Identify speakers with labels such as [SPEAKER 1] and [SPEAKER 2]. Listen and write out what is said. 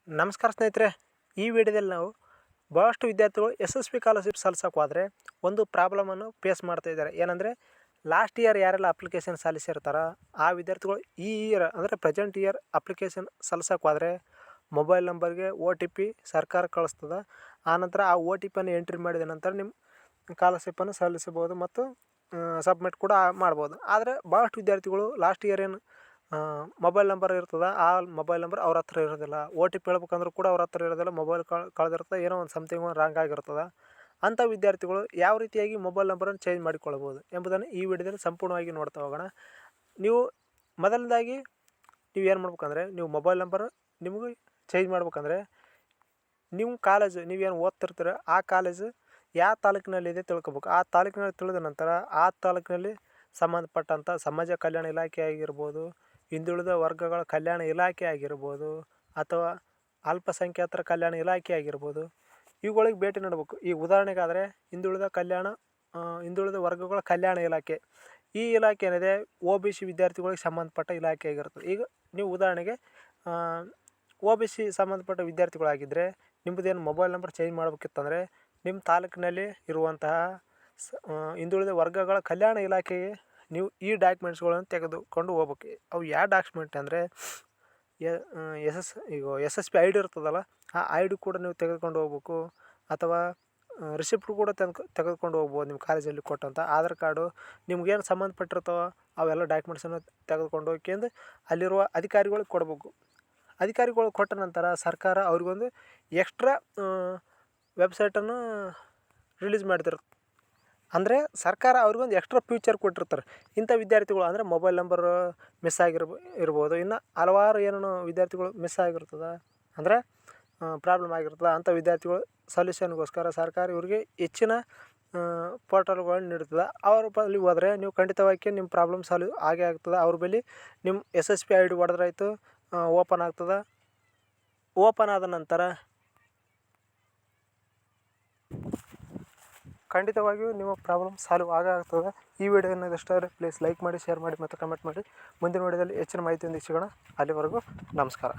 [SPEAKER 1] ನಮಸ್ಕಾರ ಸ್ನೇಹಿತರೆ. ಈ ವಿಡಿಯೋದಲ್ಲಿ ನಾವು ಭಾಳಷ್ಟು ವಿದ್ಯಾರ್ಥಿಗಳು SSB ಸ್ಕಾಲರ್ಶಿಪ್ ಸಲ್ಲಿಸೋಕೆ ಹೋದರೆ ಒಂದು ಪ್ರಾಬ್ಲಮನ್ನು ಫೇಸ್ ಮಾಡ್ತಾ ಇದ್ದಾರೆ. ಏನಂದರೆ ಲಾಸ್ಟ್ ಇಯರ್ ಯಾರೆಲ್ಲ ಅಪ್ಲಿಕೇಶನ್ ಸಲ್ಲಿಸಿರ್ತಾರೋ ಆ ವಿದ್ಯಾರ್ಥಿಗಳು ಈ ಇಯರ್ ಅಂದರೆ ಪ್ರೆಸೆಂಟ್ ಇಯರ್ ಅಪ್ಲಿಕೇಶನ್ ಸಲ್ಲಿಸೋಕೆ ಹೋದರೆ ಮೊಬೈಲ್ ನಂಬರ್ಗೆ OTP ಸರ್ಕಾರ ಕಳಿಸ್ತದೆ. ಆನಂತರ ಆ OTPಯನ್ನು ಎಂಟ್ರಿ ಮಾಡಿದ ನಂತರ ನಿಮ್ಮ ಸ್ಕಾಲರ್ಶಿಪ್ಪನ್ನು ಸಲ್ಲಿಸಬಹುದು ಮತ್ತು ಸಬ್ಮಿಟ್ ಕೂಡ ಮಾಡ್ಬೋದು. ಆದರೆ ಭಾಳಷ್ಟು ವಿದ್ಯಾರ್ಥಿಗಳು ಲಾಸ್ಟ್ ಇಯರ್ ಏನು ಮೊಬೈಲ್ ನಂಬರ್ ಇರ್ತದೆ, ಆ ಮೊಬೈಲ್ ನಂಬರ್ ಅವ್ರ ಹತ್ರ ಇರೋದಿಲ್ಲ. OTP ಹೇಳ್ಬೇಕಂದ್ರೂ ಕೂಡ ಅವ್ರ ಹತ್ರ ಇರೋದಿಲ್ಲ. ಮೊಬೈಲ್ ಕಳೆದಿರ್ತದೆ, ಏನೋ ಒಂದು ಸಮಥಿಂಗ್ ರಾಂಗ್ ಆಗಿರ್ತದೆ. ಅಂಥ ವಿದ್ಯಾರ್ಥಿಗಳು ಯಾವ ರೀತಿಯಾಗಿ ಮೊಬೈಲ್ ನಂಬರನ್ನು ಚೇಂಜ್ ಮಾಡಿಕೊಳ್ಬೋದು ಎಂಬುದನ್ನು ಈ ವಿಡಿಯೋದಲ್ಲಿ ಸಂಪೂರ್ಣವಾಗಿ ನೋಡ್ತಾ ಹೋಗೋಣ. ನೀವು ಮೊದಲನೇದಾಗಿ ನೀವು ಏನು ಮಾಡ್ಬೇಕಂದ್ರೆ, ನೀವು ಮೊಬೈಲ್ ನಂಬರ್ ನಿಮಗೆ ಚೇಂಜ್ ಮಾಡ್ಬೇಕಂದ್ರೆ ನೀವು ಕಾಲೇಜು ನೀವೇನು ಓದ್ತಿರ್ತೀರ ಆ ಕಾಲೇಜು ಯಾವ ತಾಲೂಕಿನಲ್ಲಿದೆ ತಿಳ್ಕೊಬೇಕು. ಆ ತಾಲೂಕಿನಲ್ಲಿ ತಿಳಿದ ನಂತರ ಆ ತಾಲೂಕಿನಲ್ಲಿ ಸಂಬಂಧಪಟ್ಟಂಥ ಸಮಾಜ ಕಲ್ಯಾಣ ಇಲಾಖೆ ಆಗಿರ್ಬೋದು, ಹಿಂದುಳಿದ ವರ್ಗಗಳ ಕಲ್ಯಾಣ ಇಲಾಖೆ ಆಗಿರ್ಬೋದು, ಅಥವಾ ಅಲ್ಪಸಂಖ್ಯಾತರ ಕಲ್ಯಾಣ ಇಲಾಖೆ ಆಗಿರ್ಬೋದು, ಇವುಗಳಿಗೆ ಭೇಟಿ ನೀಡಬೇಕು. ಈ ಉದಾಹರಣೆಗಾದರೆ ಹಿಂದುಳಿದ ವರ್ಗಗಳ ಕಲ್ಯಾಣ ಇಲಾಖೆ, ಈ ಇಲಾಖೆ ಏನಿದೆ OBC ವಿದ್ಯಾರ್ಥಿಗಳಿಗೆ ಸಂಬಂಧಪಟ್ಟ ಇಲಾಖೆ ಆಗಿರ್ತದೆ. ಈಗ ನೀವು ಉದಾಹರಣೆಗೆ OBC ಸಂಬಂಧಪಟ್ಟ ವಿದ್ಯಾರ್ಥಿಗಳಾಗಿದ್ದರೆ ನಿಮ್ಮದೇನು ಮೊಬೈಲ್ ನಂಬರ್ ಚೇಂಜ್ ಮಾಡಬೇಕಿತ್ತಂದರೆ ನಿಮ್ಮ ತಾಲೂಕಿನಲ್ಲಿ ಇರುವಂತಹ ಹಿಂದುಳಿದ ವರ್ಗಗಳ ಕಲ್ಯಾಣ ಇಲಾಖೆಗೆ ನೀವು ಈ ಡಾಕ್ಯುಮೆಂಟ್ಸ್ಗಳನ್ನು ತೆಗೆದುಕೊಂಡು ಹೋಗ್ಬೇಕು. ಅವು ಯಾವ ಡಾಕ್ಯುಮೆಂಟ್ ಅಂದರೆ SSB ID ಇರ್ತದಲ್ಲ, ಆ ID ಕೂಡ ನೀವು ತೆಗೆದುಕೊಂಡು ಹೋಗ್ಬೇಕು. ಅಥವಾ ರಿಸಿಪ್ಟ್ ಕೂಡ ತೆಗೆದುಕೊಂಡು ಹೋಗ್ಬೋದು. ನಿಮ್ಮ ಕಾಲೇಜಲ್ಲಿ ಕೊಟ್ಟಂಥ ಆಧಾರ್ ಕಾರ್ಡು ನಿಮ್ಗೇನು ಸಂಬಂಧಪಟ್ಟಿರ್ತಾವೆ ಅವೆಲ್ಲ ಡಾಕ್ಯುಮೆಂಟ್ಸನ್ನು ತೆಗೆದುಕೊಂಡು ಹೋಗ್ಕೊಂಡು ಅಲ್ಲಿರುವ ಅಧಿಕಾರಿಗಳಿಗೆ ಕೊಡಬೇಕು. ಅಧಿಕಾರಿಗಳು ಕೊಟ್ಟ ನಂತರ ಸರ್ಕಾರ ಅವ್ರಿಗೊಂದು ಎಕ್ಸ್ಟ್ರಾ ವೆಬ್ಸೈಟನ್ನು ರಿಲೀಸ್ ಮಾಡ್ತಿರುತ್ತೆ. ಅಂದರೆ ಸರ್ಕಾರ ಅವ್ರಿಗೊಂದು ಎಕ್ಸ್ಟ್ರಾ ಫ್ಯೂಚರ್ ಕೊಟ್ಟಿರ್ತಾರೆ. ಇಂಥ ವಿದ್ಯಾರ್ಥಿಗಳು ಅಂದರೆ ಮೊಬೈಲ್ ನಂಬರ್ ಮಿಸ್ ಇರ್ಬೋದು, ಇನ್ನು ಹಲವಾರು ಏನೇನೋ ವಿದ್ಯಾರ್ಥಿಗಳು ಮಿಸ್ ಆಗಿರ್ತದೆ, ಅಂದರೆ ಪ್ರಾಬ್ಲಮ್ ಆಗಿರ್ತದೆ. ಅಂಥ ವಿದ್ಯಾರ್ಥಿಗಳು ಸೊಲ್ಯೂಷನ್ಗೋಸ್ಕರ ಸರ್ಕಾರ ಇವರಿಗೆ ಹೆಚ್ಚಿನ ಪೋರ್ಟಲ್ಗಳನ್ನು ನೀಡ್ತದೆ. ಅವ್ರ ಬಳಿ ಹೋದರೆ ನೀವು ಖಂಡಿತವಾಗಿ ನಿಮ್ಮ ಪ್ರಾಬ್ಲಮ್ ಸಾಲ್ವ್ ಆಗೇ ಆಗ್ತದೆ. ಅವ್ರ ಬಳಿ ನಿಮ್ಮ SSB ID ಹೊಡೆದ್ರಾಯ್ತು, ಓಪನ್ ಆಗ್ತದೆ. ಓಪನ್ ಆದ ನಂತರ ಖಂಡಿತವಾಗಿಯೂ ನಿಮ್ಮ ಪ್ರಾಬ್ಲಮ್ ಸಾಲ್ವ್ ಆಗ್ತದೆ. ಈ ವಿಡಿಯೋ ಇಷ್ಟ ಆದರೆ ಪ್ಲೀಸ್ ಲೈಕ್ ಮಾಡಿ, ಶೇರ್ ಮಾಡಿ ಮತ್ತು ಕಮೆಂಟ್ ಮಾಡಿ. ಮುಂದಿನ ವಿಡಿಯೋದಲ್ಲಿ ಹೆಚ್ಚಿನ ಮಾಹಿತಿಯೊಂದಿಗೆ ಸಿಗೋಣ. ಅಲ್ಲಿವರೆಗೂ ನಮಸ್ಕಾರ.